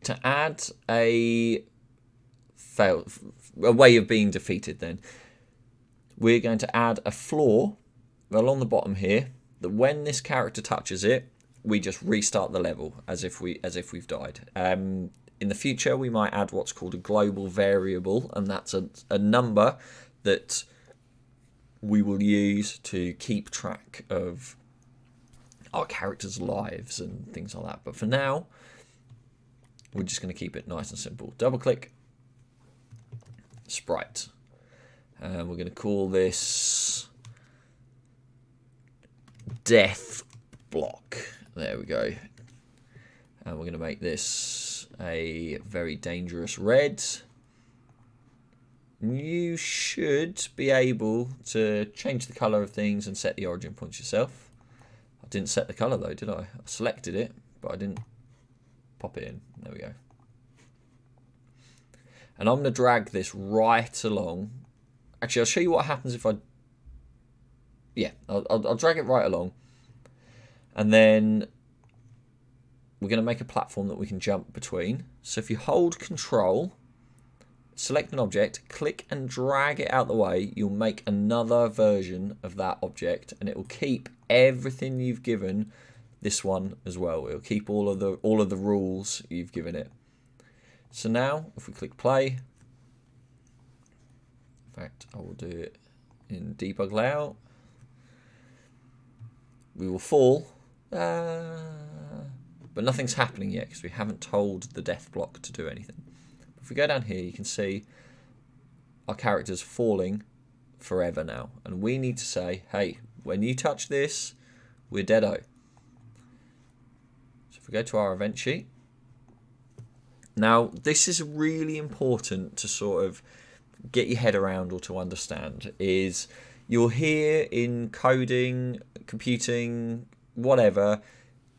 to add a way of being defeated, then we're going to add a floor along the bottom here, that when this character touches it, we just restart the level as if we've died. In the future, we might add what's called a global variable, and that's a number that we will use to keep track of our characters' lives and things like that. But for now, we're just going to keep it nice and simple. Double click sprite. And we're going to call this death block. There we go. And we're going to make this a very dangerous red. You should be able to change the color of things and set the origin points yourself. I didn't set the color though, did I? I selected it, but I didn't pop it in. There we go. And I'm going to drag this right along. Actually, I'll show you what happens if I... Yeah, I'll drag it right along. And then we're going to make a platform that we can jump between. So if you hold Control, select an object, click and drag it out the way, you'll make another version of that object, and it will keep everything you've given this one as well. It'll keep all of the rules you've given it. So now, if we click play, in fact, I will do it in debug layout. We will fall, but nothing's happening yet because we haven't told the death block to do anything. If we go down here, you can see our character's falling forever now. And we need to say, hey, when you touch this, we're deado. So if we go to our event sheet. Now, this is really important to sort of get your head around or to understand, is you'll hear in coding, computing, whatever,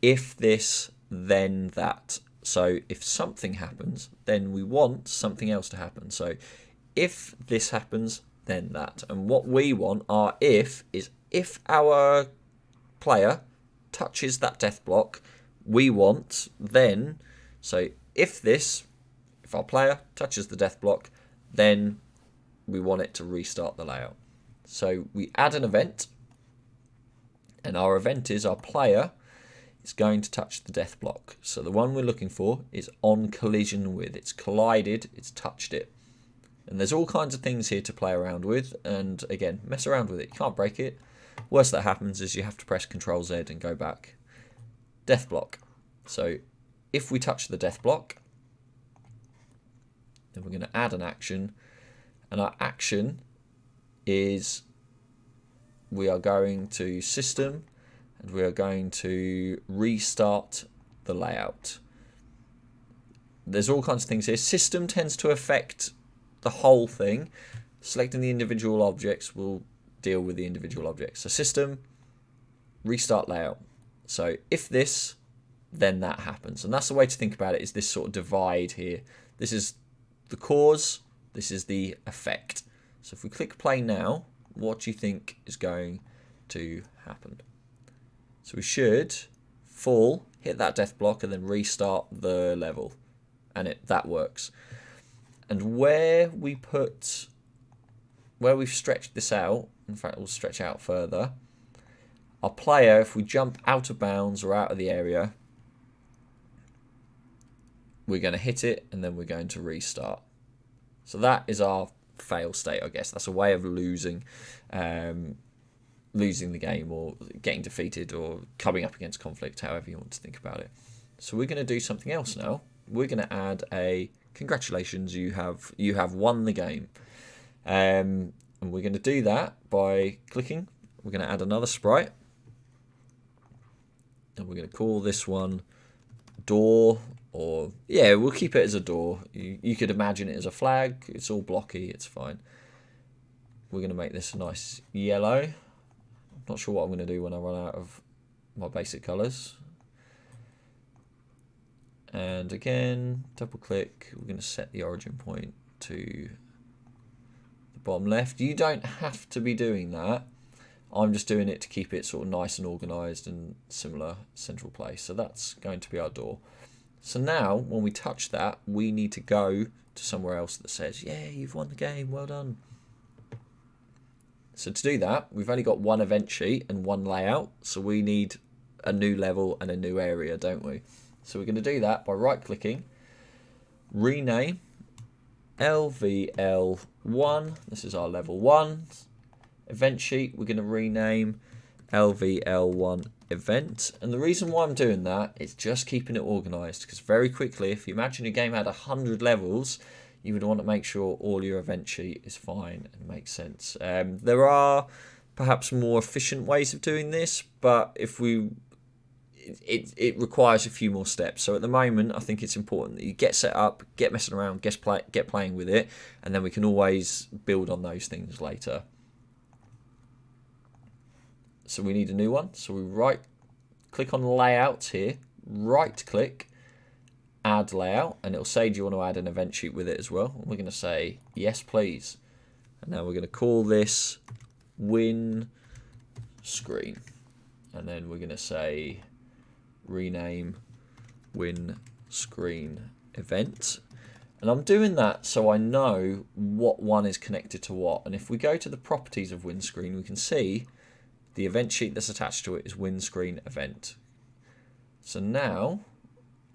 if this, then that. So if something happens, then we want something else to happen. So if this happens, then that. And what we want, our if, is if our player touches that death block, we want then, so if our player touches the death block, then we want it to restart the layout. So we add an event, and our event is our player is going to touch the death block. So the one we're looking for is on collision with. It's collided, it's touched it. And there's all kinds of things here to play around with, and again, mess around with it. You can't break it. Worst that happens is you have to press Ctrl Z and go back. Death block. So if we touch the death block, then we're going to add an action, and our action is we are going to system, and we are going to restart the layout. There's all kinds of things here. System tends to affect the whole thing. Selecting the individual objects will deal with the individual objects. So system, restart layout. So if this, then that happens. And that's the way to think about it, is this sort of divide here. This is the cause, this is the effect. So if we click play now, what do you think is going to happen? So we should fall, hit that death block, and then restart the level. And that works. And where we've stretched this out, in fact we'll stretch out further, our player, if we jump out of bounds or out of the area, we're going to hit it and then we're going to restart. So that is our fail state, I guess. That's a way of losing the game, or getting defeated, or coming up against conflict, however you want to think about it. So we're going to do something else now. We're going to add a congratulations, you have won the game. And we're going to do that by clicking. We're going to add another sprite. And we're going to call this one door, or yeah, we'll keep it as a door. You could imagine it as a flag. It's all blocky, it's fine. We're going to make this a nice yellow. I'm not sure what I'm going to do when I run out of my basic colours. And again, double click, we're going to set the origin point to the bottom left. You don't have to be doing that. I'm just doing it to keep it sort of nice and organised and similar central place. So that's going to be our door. So now, when we touch that, we need to go to somewhere else that says, yeah, you've won the game, well done. So to do that, we've only got one event sheet and one layout, so we need a new level and a new area, don't we? So we're going to do that by right-clicking, rename LVL1, this is our level 1 event sheet, we're going to rename LVL1 event. And the reason why I'm doing that is just keeping it organized, because very quickly, if you imagine your game had 100 levels, you would want to make sure all your event sheet is fine and makes sense. There are perhaps more efficient ways of doing this, but if we it requires a few more steps. So at the moment, I think it's important that you get set up, get messing around, get playing with it, and then we can always build on those things later. So we need a new one. So we click on layouts here, right click, add layout, and it'll say, do you want to add an event sheet with it as well? And we're going to say, yes, please. And now we're going to call this win screen. And then we're going to say, rename win screen event. And I'm doing that so I know what one is connected to what. And if we go to the properties of win screen, we can see the event sheet that's attached to it is win screen event. So now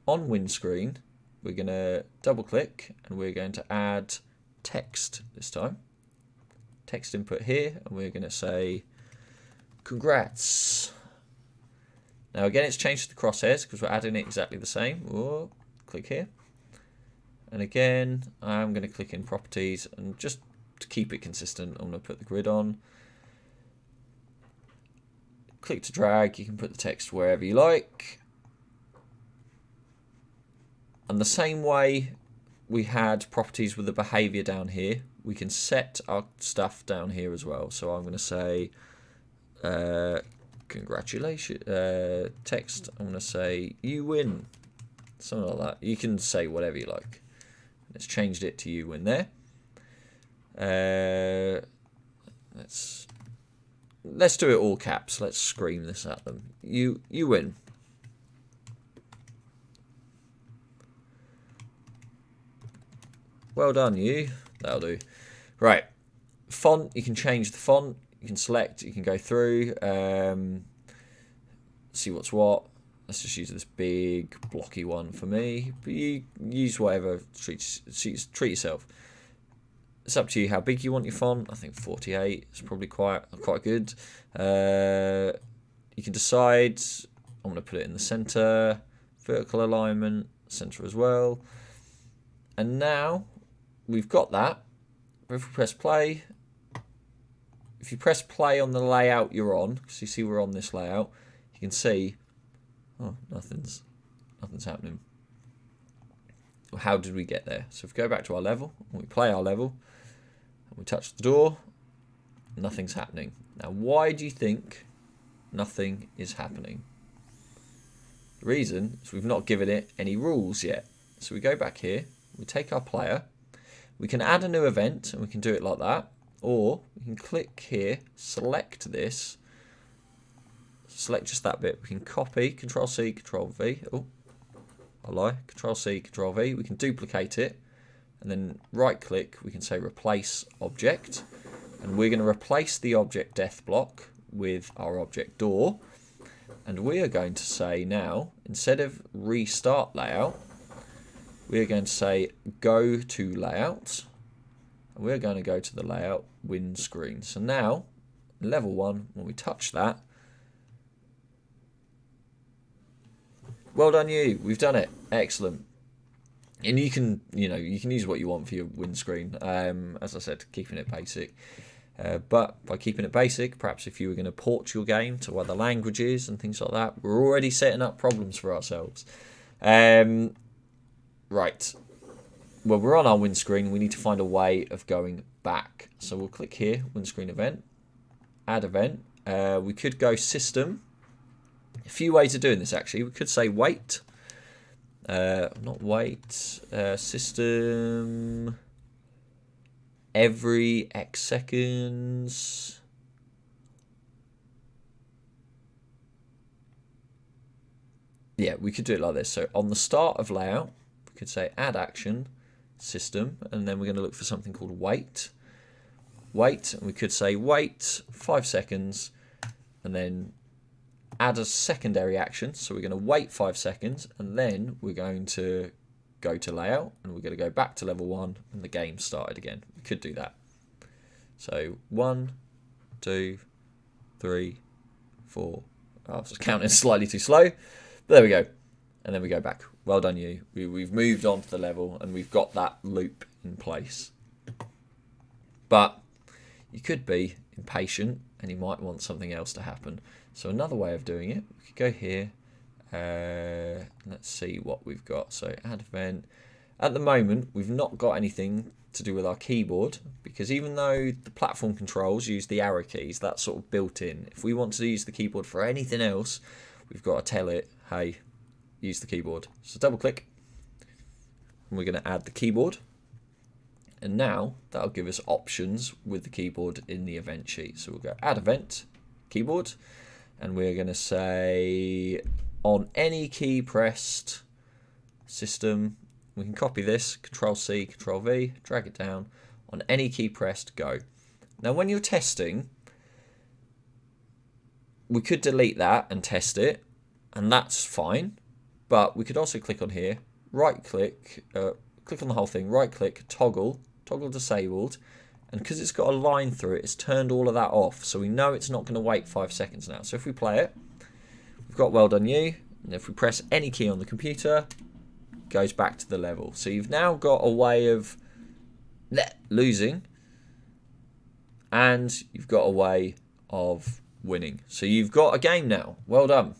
on win screen, we're going to double click and we're going to add text this time. Text input here, and we're going to say congrats. Now again, it's changed to the crosshairs because we're adding it exactly the same. Whoa, click here. And again, I'm going to click in properties, and just to keep it consistent, I'm going to put the grid on. Click to drag, you can put the text wherever you like. And the same way we had properties with the behavior down here, we can set our stuff down here as well. So I'm going to say congratulations, text, I'm going to say you win, something like that. You can say whatever you like. Let's changed it to you win there. Let's do it all caps. Let's scream this at them. You win. Well done, you. That'll do. Right. Font, you can change the font. You can select, you can go through, see what's what. Let's just use this big blocky one for me. But you use whatever, treat yourself. It's up to you how big you want your font. I think 48 is probably quite good. You can decide, I'm going to put it in the center, vertical alignment, center as well. And now we've got that. If we press play, if you press play on the layout you're on, because you see we're on this layout, you can see, oh, nothing's happening. Well, how did we get there? So if we go back to our level, and we play our level, and we touch the door, nothing's happening. Now, why do you think nothing is happening? The reason is we've not given it any rules yet. So we go back here, we take our player, we can add a new event, and we can do it like that. Or we can click here, select this, select just that bit. We can copy, Control C, Control V. Oh, I lie. Control C, Control V. We can duplicate it, and then right click. We can say replace object, and we're going to replace the object death block with our object door. And we are going to say now, instead of restart layout, we are going to say go to layout. And we're going to go to the layout win screen. So now, level 1, when we touch that, well done you, we've done it, excellent. And you can use what you want for your win screen. As I said, keeping it basic. But by keeping it basic, perhaps if you were going to port your game to other languages and things like that, we're already setting up problems for ourselves. Right. Well, we're on our win screen. We need to find a way of going back. So we'll click here, win screen event, add event. We could go system. A few ways of doing this, actually. We could say wait. Not wait. System. Every X seconds. yeah, we could do it like this. So on the start of layout, we could say add action, system, and then we're going to look for something called wait. Wait, and we could say wait 5 seconds, and then add a secondary action. So we're going to wait 5 seconds, and then we're going to go to layout, and we're going to go back to level 1, and the game started again. We could do that. So 1, 2, 3, 4. I was just counting slightly too slow. But there we go. And then we go back. Well done, you. We've moved on to the level, and we've got that loop in place. But you could be impatient, and you might want something else to happen. So another way of doing it, we could go here. Let's see what we've got. So add event. At the moment, we've not got anything to do with our keyboard, because even though the platform controls use the arrow keys, that's sort of built in. If we want to use the keyboard for anything else, we've got to tell it, hey, use the keyboard. So double click, and we're going to add the keyboard. And now that'll give us options with the keyboard in the event sheet. So we'll go add event, keyboard, and we're going to say on any key pressed, system. We can copy this, Control C, Control V, drag it down. On any key pressed, go. Now when you're testing, we could delete that and test it, and that's fine. But we could also click on here, right click, click on the whole thing, right click, toggle disabled, and because it's got a line through it, it's turned all of that off. So we know it's not going to wait 5 seconds now. So if we play it, we've got well done you, and if we press any key on the computer, goes back to the level. So you've now got a way of losing, and you've got a way of winning. So you've got a game now. Well done.